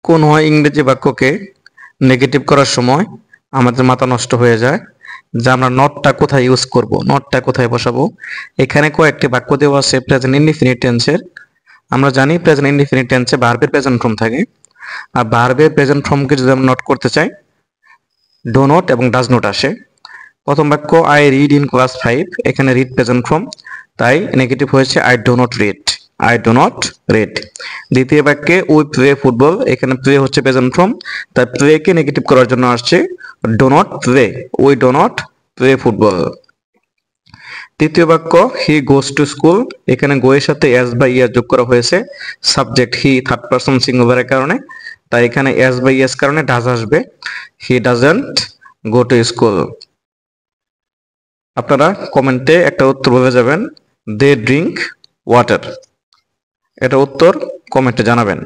কোন হয় ইংরেজি বাক্যকে নেগেটিভ করার সময় আমাদের মাথা নষ্ট হয়ে যায় যে আমরা নটটা কোথায় ইউজ করব, নটটা কোথায় বসাবো। এখানে কয়েকটি বাক্য দেওয়া আছে প্রেজেন্ট ইনডিফিনিট টেন্সের। আমরা জানি প্রেজেন্ট ইনডিফিনিট টেন্সে ভার্বের প্রেজেন্ট ফর্ম থাকে, আর ভার্বের প্রেজেন্ট ফর্মকে যদি আমরা নট করতে চাই, ডো নট এবং ডাজ নট আসে। প্রথম বাক্য আই রিড ইন ক্লাস 5, এখানে রিড প্রেজেন্ট ফর্ম, তাই নেগেটিভ হয়েছে I do not read, I do not read. দ্বিতীয় বাক্যে উই প্লে ফুটবল, এখানে প্লে হচ্ছে প্রেজেন্ট ফর্ম, তাই প্লেকে নেগেটিভ করার জন্য আসছে do not play, we do not play football. তৃতীয় বাক্য হি গোস টু স্কুল, এখানে গো এর সাথে এস বা ইয়াস যোগ করা হয়েছে, সাবজেক্ট হি থার্ড পারসন সিঙ্গুলারের কারণে, তাই এখানে এস বা ইয়াস কারণে ডাজ আসবে, he doesn't go to school. আপনারা কমেন্টে একটা উত্তর বলে যাবেন, দে ড্রিঙ্ক ওয়াটার। এটা উত্তর কমেন্টে জানাবেন।